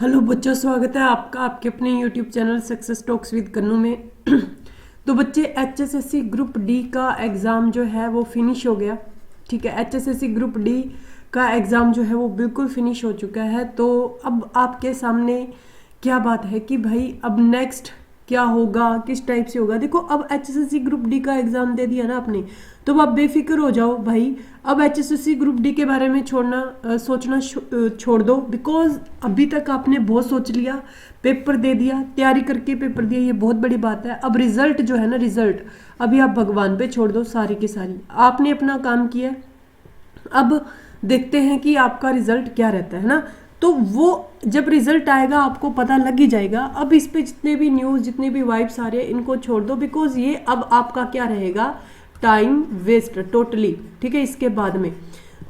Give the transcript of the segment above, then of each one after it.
Hello बच्चों, स्वागत है आपका आपके अपने YouTube channel Success Talks with Kannu में। तो बच्चे एचएसएससी ग्रुप डी का एग्ज़ाम जो है वो फिनिश हो गया। ठीक है, एचएसएससी ग्रुप डी का एग्ज़ाम जो है वो बिल्कुल फिनिश हो चुका है। तो अब आपके सामने क्या बात है कि भाई अब नेक्स्ट क्या होगा, किस टाइप से होगा। देखो, अब एचएसएससी ग्रुप डी का एग्ज़ाम दे दिया ना आपने, तो अब आप बेफिक्र हो जाओ भाई। अब एचएसएससी ग्रुप डी के बारे में सोचना छोड़ दो, बिकॉज अभी तक आपने बहुत सोच लिया, पेपर दे दिया, तैयारी करके पेपर दिया, ये बहुत बड़ी बात है। अब रिजल्ट जो है ना, रिजल्ट अभी आप भगवान पे छोड़ दो सारी की सारी। आपने अपना काम किया, अब देखते हैं कि आपका रिजल्ट क्या रहता है ना। तो वो जब रिजल्ट आएगा आपको पता लग ही जाएगा। अब इस पे जितने भी न्यूज़, जितने भी वाइब्स आ रहे हैं, इनको छोड़ दो, बिकॉज ये अब आपका क्या रहेगा, टाइम वेस्ट टोटली। ठीक है, इसके बाद में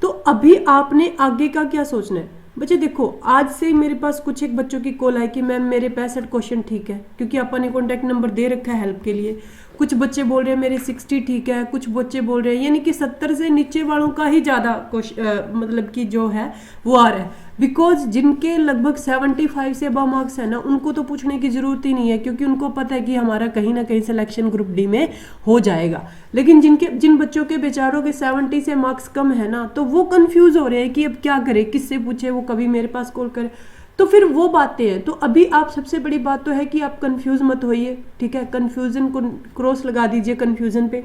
तो अभी आपने आगे का क्या सोचना है। बच्चे देखो, आज से मेरे पास कुछ एक बच्चों की कॉल आई कि मैम मेरे 65 क्वेश्चन ठीक है, क्योंकि अपन ने कॉन्टैक्ट नंबर दे रखा है हेल्प के लिए। कुछ बच्चे बोल रहे हैं मेरे 60 ठीक है, कुछ बच्चे बोल रहे हैं यानी कि 70 से नीचे वालों का ही ज़्यादा मतलब कि जो है वो आ रहा है। बिकॉज जिनके लगभग 75 से अबव मार्क्स है ना, उनको तो पूछने की जरूरत ही नहीं है, क्योंकि उनको पता है कि हमारा कहीं ना कहीं सिलेक्शन ग्रुप डी में हो जाएगा। लेकिन जिन बच्चों के बेचारों के 70 से मार्क्स कम है ना, तो वो कंफ्यूज हो रहे हैं कि अब क्या करें, किससे पूछे, वो कभी मेरे पास कॉल करे। तो फिर वो बातें हैं। तो अभी आप सबसे बड़ी बात तो है कि आप कंफ्यूज मत होइए। ठीक है, कंफ्यूजन को क्रॉस लगा दीजिए कंफ्यूजन पे।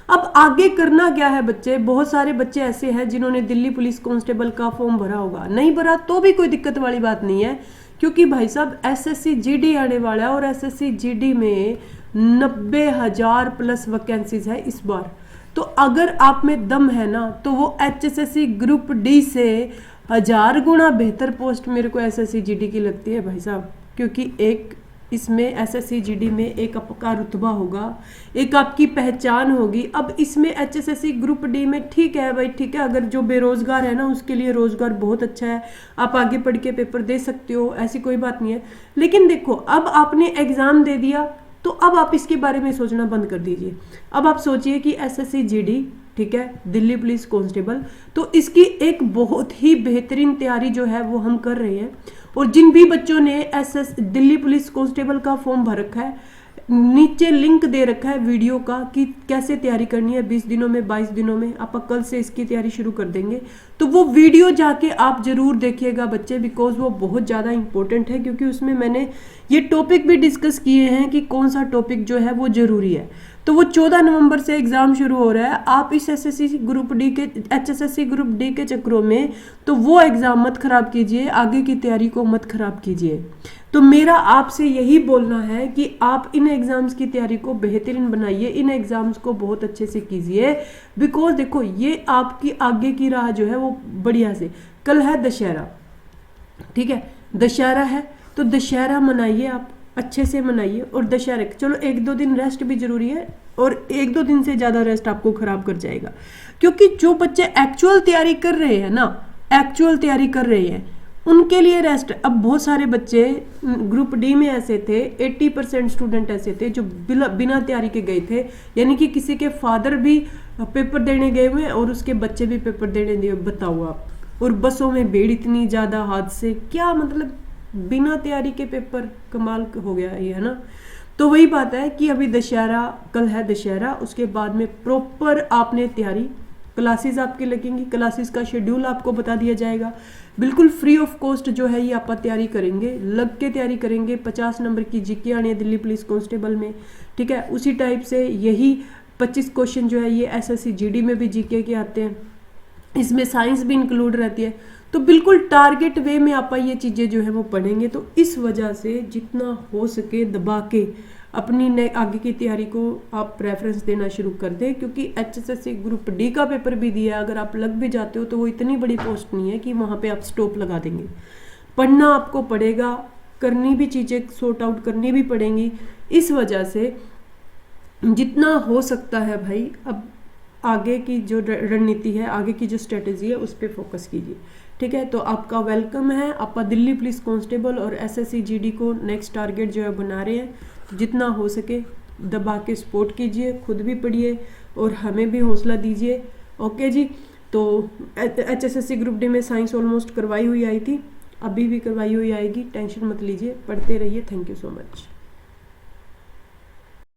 अब आगे करना क्या है बच्चे। बहुत सारे बच्चे ऐसे हैं जिन्होंने दिल्ली पुलिस कांस्टेबल का फॉर्म भरा होगा, नहीं भरा तो भी कोई दिक्कत वाली बात नहीं है, क्योंकि भाई साहब एसएससी जीडी आने वाला है और एसएससी जीडी में 90,000 प्लस वैकेंसीज है इस बार। तो अगर आप में दम है ना, तो वो एचएसएससी ग्रुप डी से 1000 गुना बेहतर पोस्ट मेरे को एसएससी जीडी की लगती है भाई साहब। क्योंकि एक इसमें एसएससी जीडी में एक आपका रुतबा होगा, एक आपकी पहचान होगी। अब इसमें एचएसएससी ग्रुप डी में ठीक है भाई, ठीक है, अगर जो बेरोजगार है ना उसके लिए रोजगार बहुत अच्छा है, आप आगे पढ़ के पेपर दे सकते हो, ऐसी कोई बात नहीं है। लेकिन देखो, अब आपने एग्जाम दे दिया, तो अब आप इसके बारे में सोचना बंद कर दीजिए। अब आप सोचिए कि एसएससी जीडी, ठीक है, दिल्ली पुलिस कांस्टेबल, तो इसकी एक बहुत ही बेहतरीन तैयारी जो है वो हम कर रहे हैं। और जिन भी बच्चों ने एसएस दिल्ली पुलिस कांस्टेबल का फॉर्म भर रखा है, नीचे लिंक दे रखा है वीडियो का कि कैसे तैयारी करनी है। 20 दिनों में, 22 दिनों में आप कल से इसकी तैयारी शुरू कर देंगे। तो वो वीडियो जाके आप जरूर देखिएगा बच्चे, बिकॉज वो बहुत ज़्यादा इंपॉर्टेंट है, क्योंकि उसमें मैंने ये टॉपिक भी डिस्कस किए हैं कि कौन सा टॉपिक जो है वो जरूरी है। तो वो 14 नवंबर से एग्जाम शुरू हो रहा है। आप इस एसएससी ग्रुप डी के, एचएसएससी ग्रुप डी के चक्रों में तो वो एग्जाम मत खराब कीजिए, आगे की तैयारी को मत खराब कीजिए। तो मेरा आपसे यही बोलना है कि आप इन एग्जाम्स की तैयारी को बेहतरीन बनाइए, इन एग्जाम्स को बहुत अच्छे से कीजिए। बिकॉज देखो, ये आपकी आगे की राह जो है वो बढ़िया से। कल है दशहरा, ठीक है, दशहरा है, तो दशहरा मनाइए, आप अच्छे से मनाइए। और दशहरे चलो 1-2 दिन रेस्ट भी जरूरी है, और 1-2 दिन से ज़्यादा रेस्ट आपको खराब कर जाएगा। क्योंकि जो बच्चे एक्चुअल तैयारी कर रहे हैं ना, एक्चुअल तैयारी कर रहे हैं, उनके लिए रेस्ट। अब बहुत सारे बच्चे ग्रुप डी में ऐसे थे, 80% स्टूडेंट ऐसे थे जो बिना तैयारी के गए थे, यानी कि किसी के फादर भी पेपर देने गए हुए और उसके बच्चे भी पेपर देने दिए। बताओ आप, और बसों में भीड़ इतनी ज़्यादा, हादसे, क्या मतलब बिना तैयारी के पेपर, कमाल हो गया ये, है ना। तो वही बात है कि अभी दशहरा, कल है दशहरा, उसके बाद में प्रॉपर आपने तैयारी, क्लासेस आपकी लगेंगी, क्लासेस का शेड्यूल आपको बता दिया जाएगा, बिल्कुल फ्री ऑफ कॉस्ट जो है ये आप तैयारी करेंगे, लग के तैयारी करेंगे। 50 नंबर की जीके आनी है दिल्ली पुलिस कांस्टेबल में, ठीक है। उसी टाइप से यही 25 क्वेश्चन जो है ये एसएससी जीडी में भी जीके के आते हैं, इसमें साइंस भी इंक्लूड रहती है। तो बिल्कुल टारगेट वे में आप ये चीज़ें जो है वो पढ़ेंगे। तो इस वजह से जितना हो सके दबा के अपनी आगे की तैयारी को आप प्रेफरेंस देना शुरू कर दें, क्योंकि एचएसएससी ग्रुप डी का पेपर भी दिया, अगर आप लग भी जाते हो तो वो इतनी बड़ी पोस्ट नहीं है कि वहाँ पे आप स्टॉप लगा देंगे। पढ़ना आपको पड़ेगा, करनी भी चीज़ें सॉर्ट आउट करनी भी पड़ेंगी। इस वजह से जितना हो सकता है भाई, अब आगे की जो रणनीति है, आगे की जो स्ट्रेटेजी है, उस पर फोकस कीजिए, ठीक है। तो आपका वेलकम है। आप दिल्ली पुलिस कांस्टेबल और एसएससी जीडी को नेक्स्ट टारगेट जो है बना रहे हैं, जितना हो सके दबा के सपोर्ट कीजिए, खुद भी पढ़िए और हमें भी हौसला दीजिए। ओके जी। तो एचएसएससी ग्रुप डी में साइंस ऑलमोस्ट करवाई हुई आई थी, अभी भी करवाई हुई आएगी, टेंशन मत लीजिए, पढ़ते रहिए। Thank you so much.